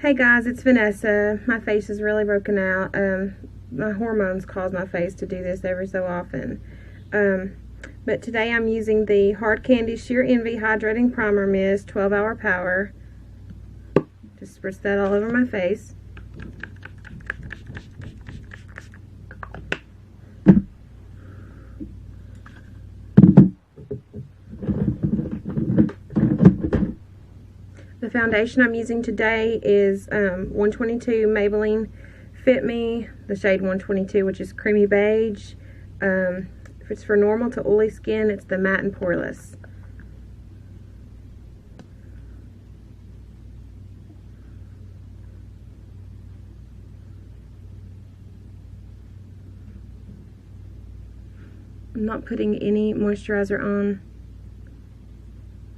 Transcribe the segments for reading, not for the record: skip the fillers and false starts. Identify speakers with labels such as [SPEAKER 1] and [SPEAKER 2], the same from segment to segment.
[SPEAKER 1] Hey guys, it's Vanessa. My face is really broken out. My hormones cause my face to do this every so often. But today I'm using the Hard Candy Sheer Envy Hydrating Primer Mist 12-Hour Power. Just spritz that all over my face. The foundation I'm using today is 122 Maybelline Fit Me, the shade 122, which is creamy beige. If it's for normal to oily skin, it's the matte and poreless. I'm not putting any moisturizer on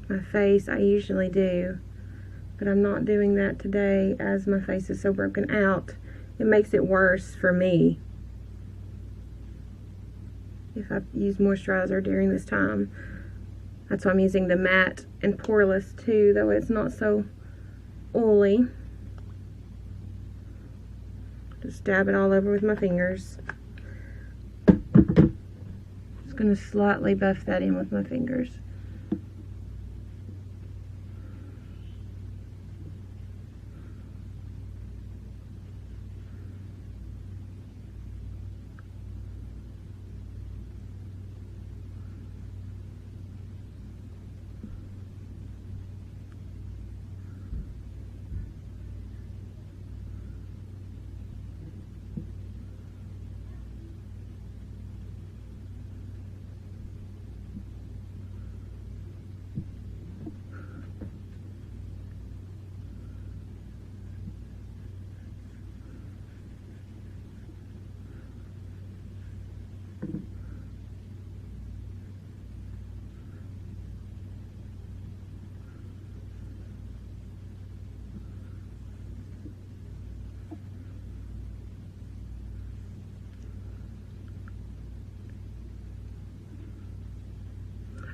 [SPEAKER 1] my face. I usually do, but I'm not doing that today as my face is so broken out. It makes it worse for me if I use moisturizer during this time. That's why I'm using the matte and poreless too, though it's not so oily. Just dab it all over with my fingers. Just gonna slightly buff that in with my fingers.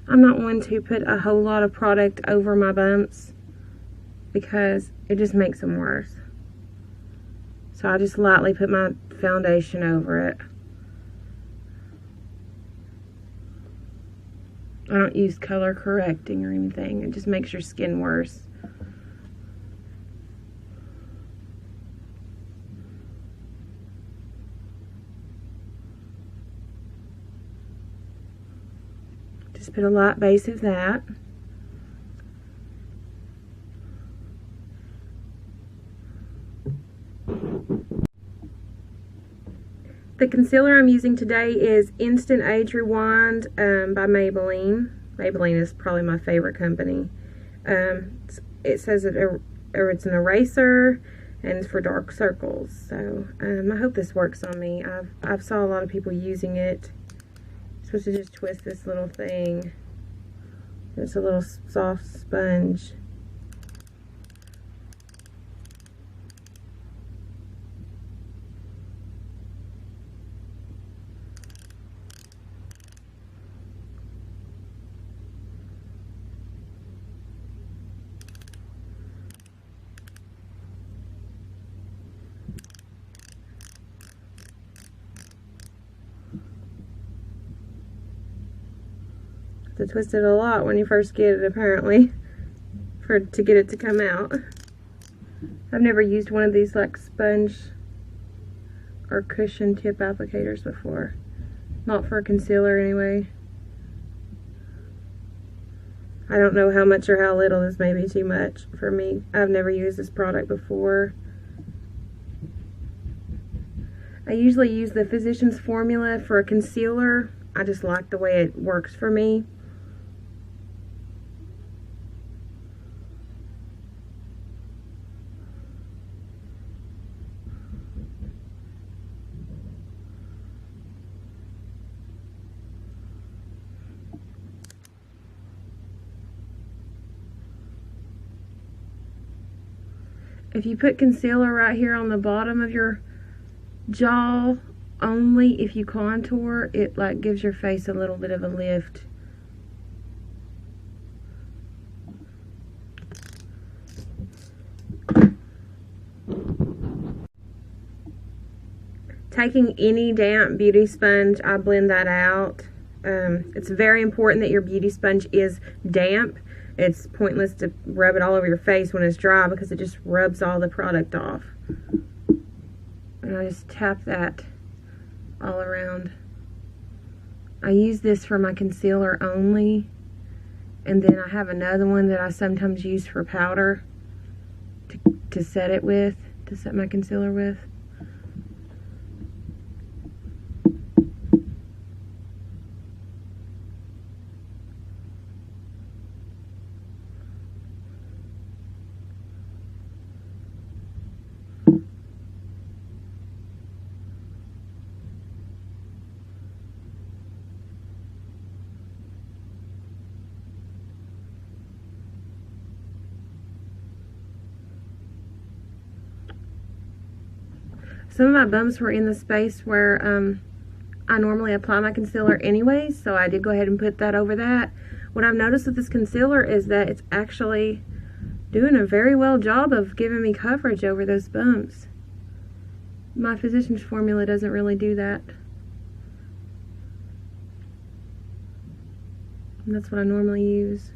[SPEAKER 1] I'm not one to put a whole lot of product over my bumps because it just makes them worse. So I just lightly put my foundation over it. I don't use color correcting or anything. It just makes your skin worse. Just put a light base of that. The concealer I'm using today is Instant Age Rewind by Maybelline. Maybelline is probably my favorite company. It says it's an eraser and it's for dark circles. So I hope this works on me. I've saw a lot of people using it. Supposed to just twist this little thing. It's a little soft sponge. To twist it a lot when you first get it, apparently, to get it to come out. I've never used one of these like sponge or cushion tip applicators before. Not for a concealer anyway. I don't know how much or how little. This may be too much for me. I've never used this product before. I usually use the Physicians Formula for a concealer. I just like the way it works for me. If you put concealer right here on the bottom of your jaw, only if you contour, it like gives your face a little bit of a lift. taking any damp beauty sponge, I blend that out. It's very important that your beauty sponge is damp. It's pointless to rub it all over your face when it's dry because it just rubs all the product off. And I just tap that all around. I use this for my concealer only, and then I have another one that I sometimes use for powder to set it with, to set my concealer with. Some of my bumps were in the space where I normally apply my concealer anyways, so I did go ahead and put that over that. What I've noticed with this concealer is that it's actually doing a very well job of giving me coverage over those bumps. My Physicians Formula doesn't really do that. And that's what I normally use.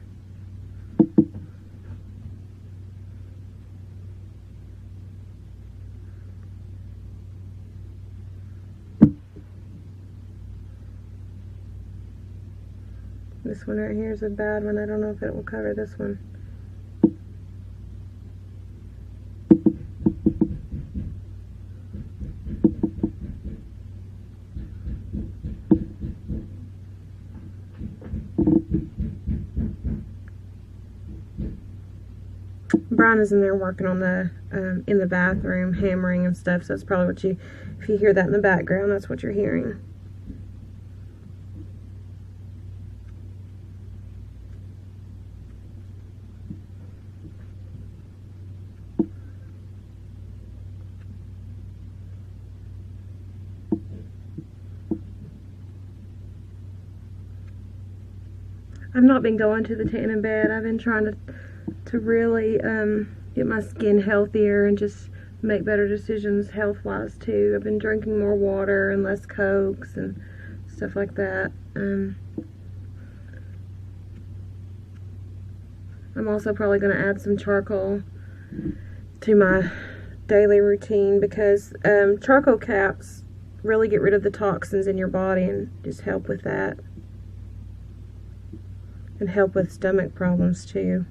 [SPEAKER 1] This one right here is a bad one. I don't know if it will cover this one. Brian is in there working on the in the bathroom, hammering and stuff, so that's probably what you, if you hear that in the background, that's what you're hearing. I've not been going to the tanning bed. I've been trying to really get my skin healthier and just make better decisions health-wise too. I've been drinking more water and less Cokes and stuff like that. I'm also probably going to add some charcoal to my daily routine because charcoal caps really get rid of the toxins in your body and just help with that. And help with stomach problems too.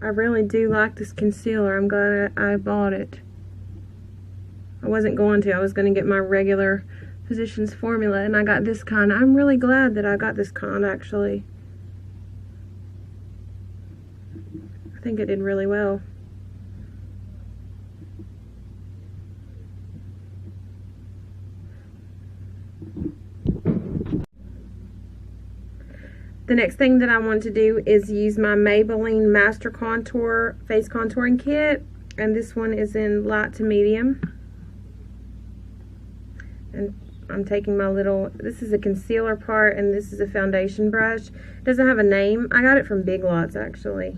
[SPEAKER 1] I really do like this concealer. I'm glad I bought it. I wasn't going to. I was going to get my regular Physicians Formula, and I got this kind. I'm really glad that I got this kind, actually. I think it did really well. The next thing that I want to do is use my Maybelline Master Contour Face Contouring Kit, and this one is in light to medium. And I'm taking my little, this is a concealer part and this is a foundation brush. It doesn't have a name. I got it from Big Lots actually.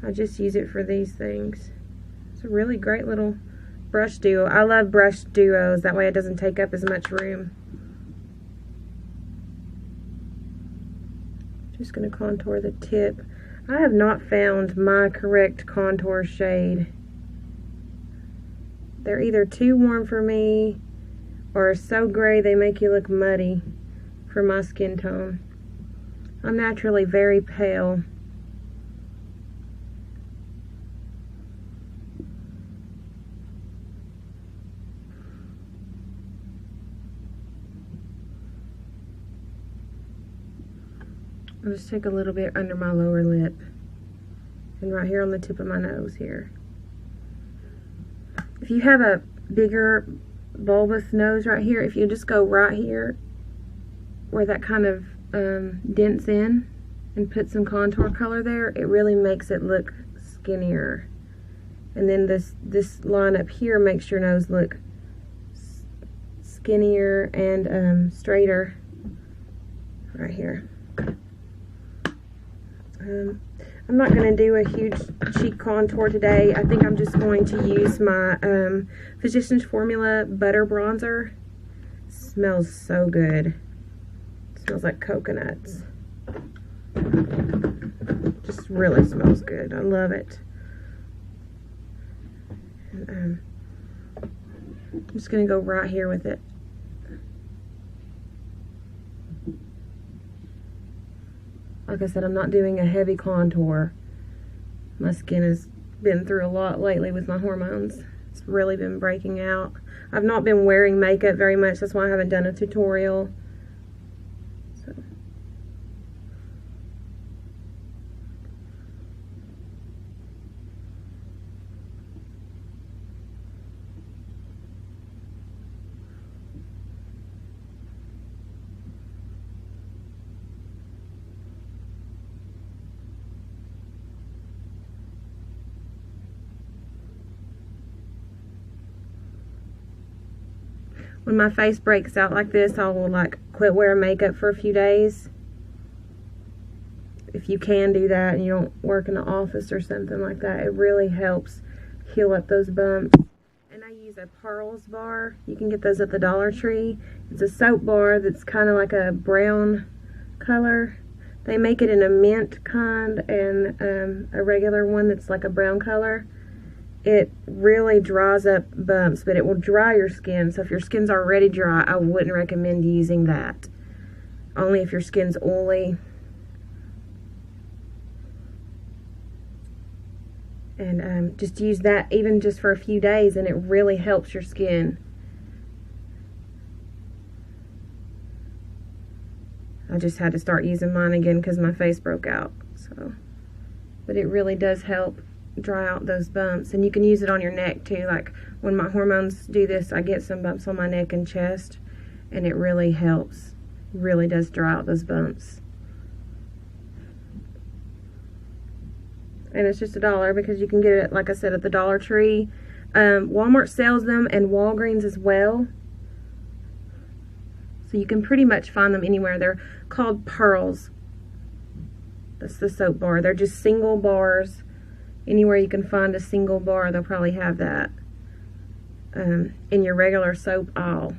[SPEAKER 1] I just use it for these things. It's a really great little brush duo. I love brush duos, that way it doesn't take up as much room. Just going to contour the tip. I have not found my correct contour shade. They're either too warm for me or so gray they make you look muddy for my skin tone. I'm naturally very pale. I'll just take a little bit under my lower lip and right here on the tip of my nose here. If you have a bigger bulbous nose right here, if you just go right here where that kind of dents in and put some contour color there, it really makes it look skinnier. And then this line up here makes your nose look skinnier and straighter right here. I'm not going to do a huge cheek contour today. I think I'm just going to use my Physicians Formula Butter Bronzer. It smells so good. It smells like coconuts. Just really smells good. I love it. And, I'm just going to go right here with it. Like I said, I'm not doing a heavy contour. My skin has been through a lot lately with my hormones. It's really been breaking out. I've not been wearing makeup very much. That's why I haven't done a tutorial. So. When my face breaks out like this, I will like quit wearing makeup for a few days. If you can do that and you don't work in the office or something like that, it really helps heal up those bumps. And I use a Pearls bar. You can get those at the Dollar Tree. It's a soap bar that's kind of like a brown color. They make it in a mint kind and a regular one that's like a brown color. It really dries up bumps, but it will dry your skin. So if your skin's already dry, I wouldn't recommend using that. Only if your skin's oily. And just use that even just for a few days, and it really helps your skin. I just had to start using mine again because my face broke out. So, but it really does help dry out those bumps. And you can use it on your neck too. Like when my hormones do this, I get some bumps on my neck and chest, and it really helps. It really does dry out those bumps. And it's just $1 because you can get it, like I said, at the Dollar Tree. Walmart sells them, and Walgreens as well. So you can pretty much find them anywhere. They're called Pearls. That's the soap bar. They're just single bars. Anywhere you can find a single bar, they'll probably have that in your regular soap aisle.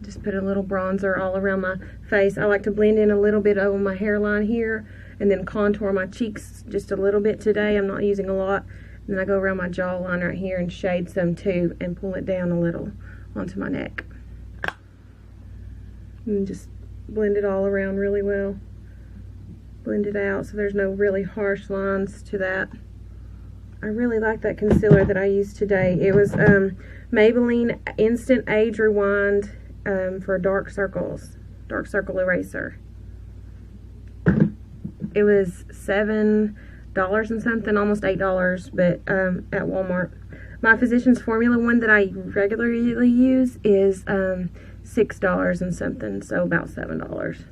[SPEAKER 1] Just put a little bronzer all around my face. I like to blend in a little bit over my hairline here and then contour my cheeks just a little bit today. I'm not using a lot. And then I go around my jawline right here and shade some too and pull it down a little onto my neck. And just blend it all around really well. Blend it out so there's no really harsh lines to that. I really like that concealer that I used today. It was Maybelline Instant Age Rewind for dark circles, dark circle eraser. It was $7 and something, almost $8, but at Walmart. My Physicians Formula one that I regularly use is $6 and something, so about $7.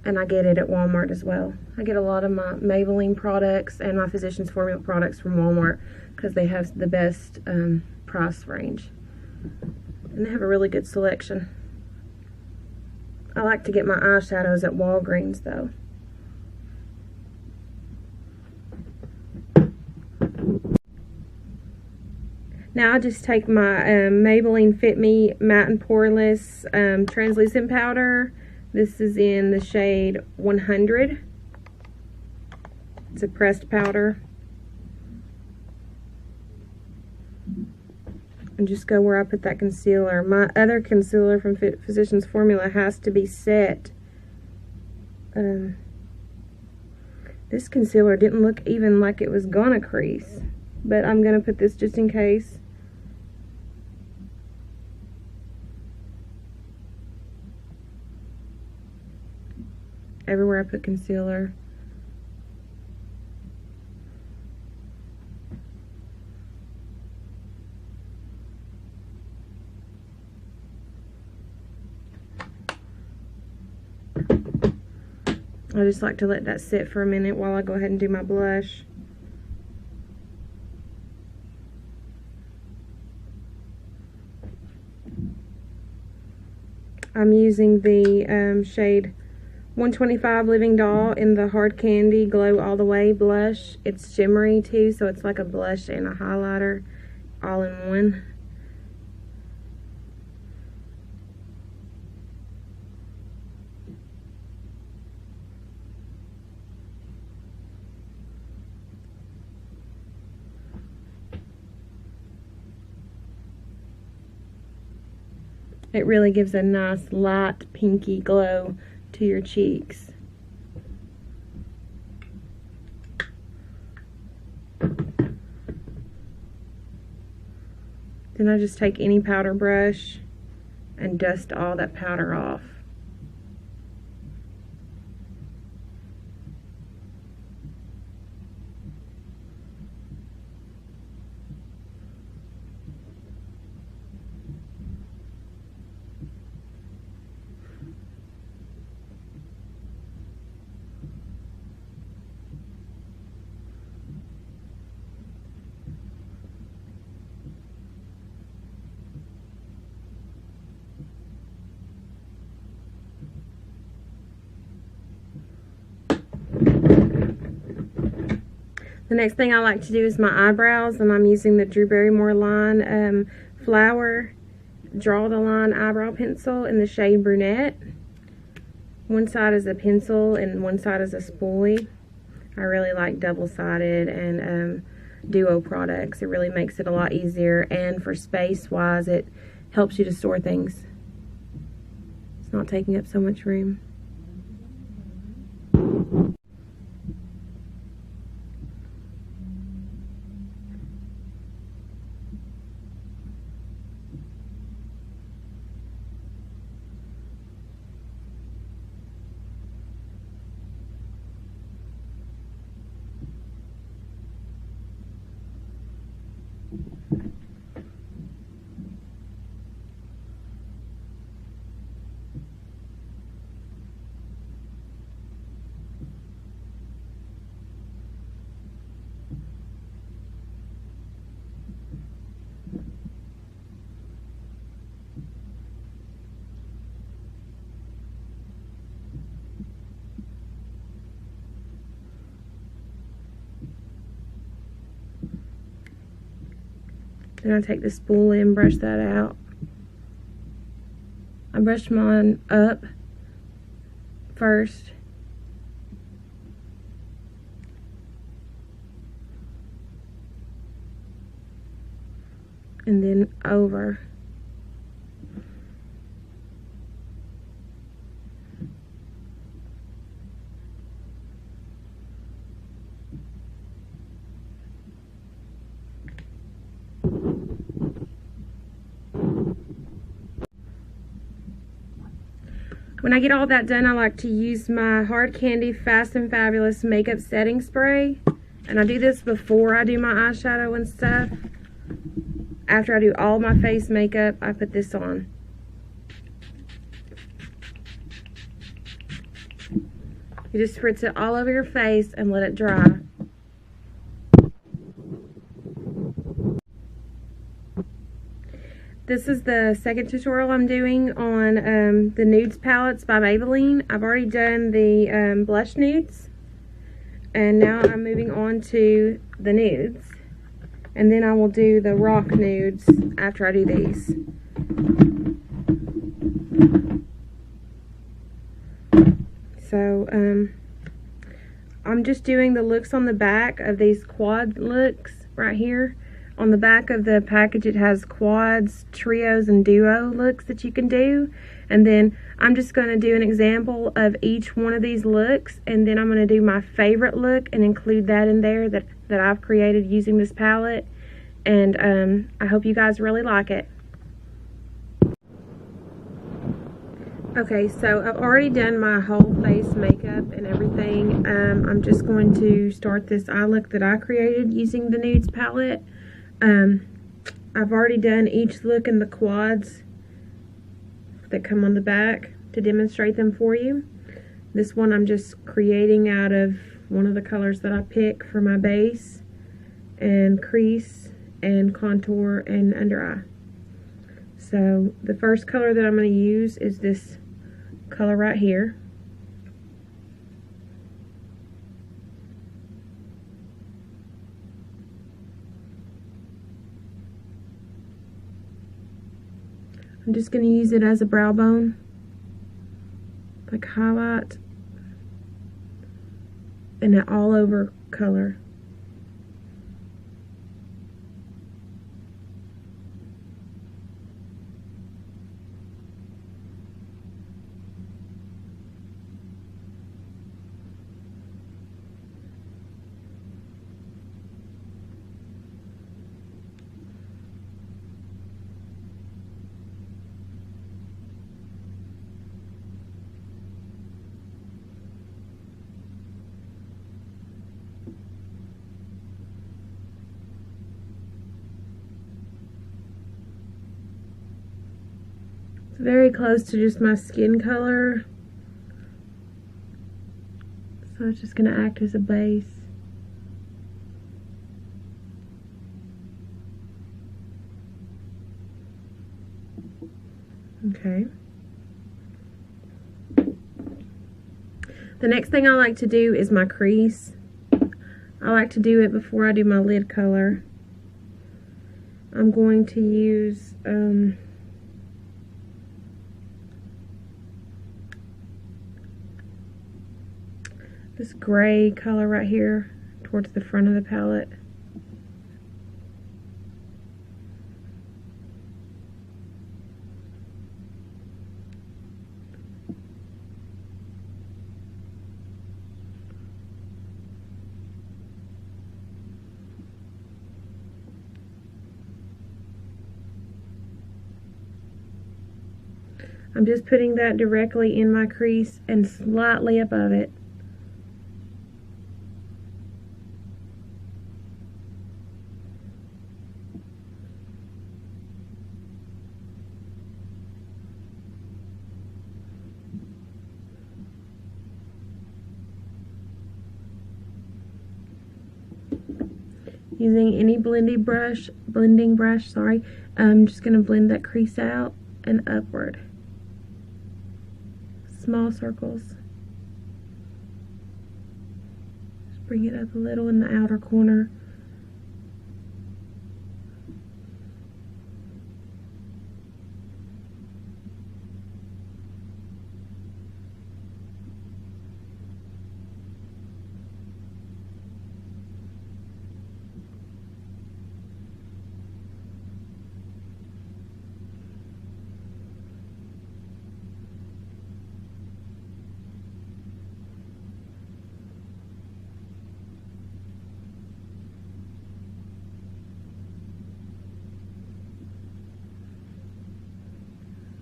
[SPEAKER 1] And I get it at Walmart as well. I get a lot of my Maybelline products and my Physicians Formula products from Walmart because they have the best price range. And they have a really good selection. I like to get my eyeshadows at Walgreens though. Now I just take my Maybelline Fit Me Matte and Poreless translucent powder. This is in the shade 100. It's a pressed powder. And just go where I put that concealer. My other concealer from Physicians Formula has to be set. This concealer didn't look even like it was gonna crease, but I'm gonna put this just in case. Everywhere I put concealer. I just like to let that sit for a minute while I go ahead and do my blush. I'm using the shade 125 Living Doll in the Hard Candy Glow All The Way blush. It's shimmery too, so it's like a blush and a highlighter all in one. It really gives a nice light pinky glow to your cheeks. Then I just take any powder brush and dust all that powder off. The next thing I like to do is my eyebrows, and I'm using the Drew Barrymore line Flower Draw the Line eyebrow pencil in the shade Brunette. One side is a pencil and one side is a spoolie. I really like double-sided and duo products. It really makes it a lot easier, and for space-wise, it helps you to store things. It's not taking up so much room. Then I take the spoolie and brush that out. I brush mine up first. And then over. When I get all that done, I like to use my Hard Candy Fast and Fabulous Makeup Setting Spray. And I do this before I do my eyeshadow and stuff. After I do all my face makeup, I put this on. You just spritz it all over your face and let it dry. This is the second tutorial I'm doing on the Nudes palettes by Maybelline. I've already done the blush nudes, and now I'm moving on to the nudes. And then I will do the rock nudes after I do these. So, I'm just doing the looks on the back of these quad looks right here. On the back of the package, it has quads, trios, and duo looks that you can do. And then I'm just going to do an example of each one of these looks, and then I'm going to do my favorite look and include that in there that I've created using this palette. And I hope you guys really like it. Okay, so I've already done my whole face makeup and everything. I'm just going to start this eye look that I created using the Nudes palette. I've already done each look in the quads that come on the back to demonstrate them for you. This one I'm just creating out of one of the colors that I pick for my base and crease and contour and under eye. So the first color that I'm going to use is this color right here. I'm just going to use it as a brow bone, like highlight, and an all over color. It's very close to just my skin color, so it's just going to act as a base. Okay. The next thing I like to do is my crease. I like to do it before I do my lid color. I'm going to use this gray color right here towards the front of the palette. I'm just putting that directly in my crease and slightly above it. Using any blending brush, I'm just going to blend that crease out and upward. Small circles. Just bring it up a little in the outer corner.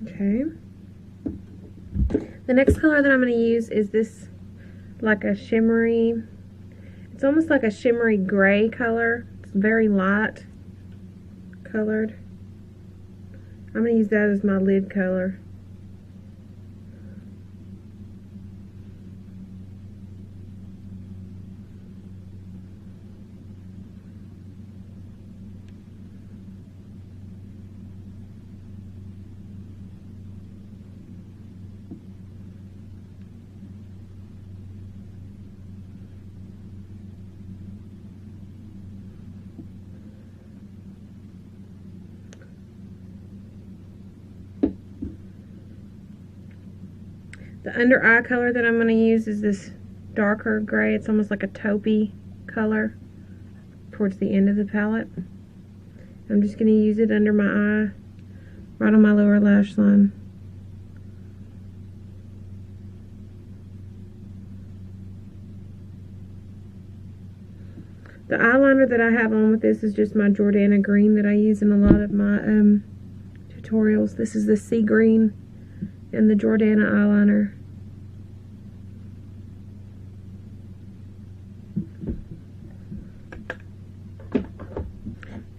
[SPEAKER 1] Okay. The next color that I'm going to use is this, like a shimmery, it's almost like a shimmery gray color. It's very light colored. I'm going to use that as my lid color. The under eye color that I'm going to use is this darker gray. It's almost like a taupey color towards the end of the palette. I'm just going to use it under my eye, right on my lower lash line. The eyeliner that I have on with this is just my Jordana green that I use in a lot of my tutorials. This is the sea green and the Jordana eyeliner.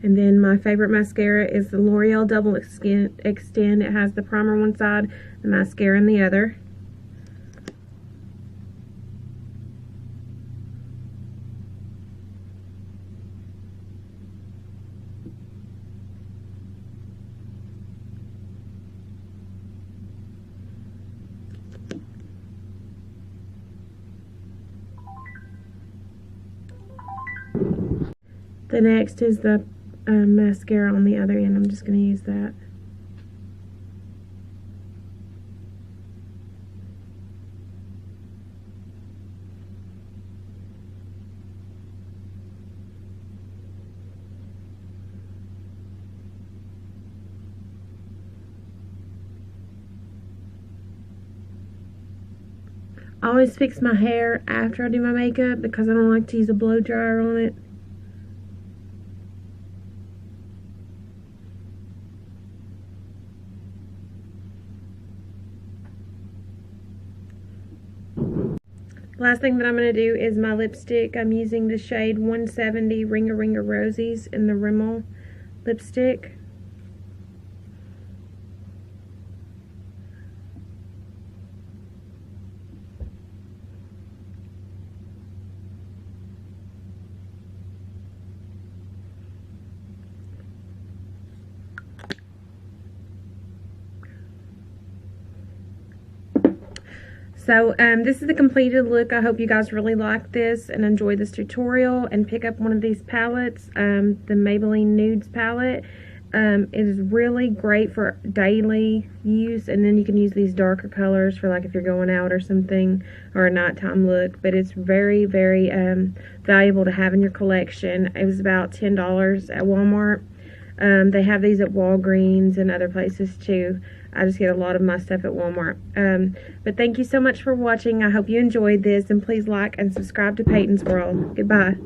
[SPEAKER 1] And then my favorite mascara is the L'Oreal Double Extend. It has the primer on one side, the mascara on the other. The next is the mascara on the other end. I'm just going to use that. I always fix my hair after I do my makeup because I don't like to use a blow dryer on it. Last thing that I'm going to do is my lipstick. I'm using the shade 170 Ringa Ringa Rosies in the Rimmel lipstick. So this is the completed look. I hope you guys really like this and enjoy this tutorial and pick up one of these palettes, the Maybelline Nudes palette. It is really great for daily use, and then you can use these darker colors for like if you're going out or something, or a nighttime look. But it's very, very valuable to have in your collection. It was about $10 at Walmart. They have these at Walgreens and other places too. I just get a lot of my stuff at Walmart. But thank you so much for watching. I hope you enjoyed this, and please like and subscribe to Peyton's World. Goodbye.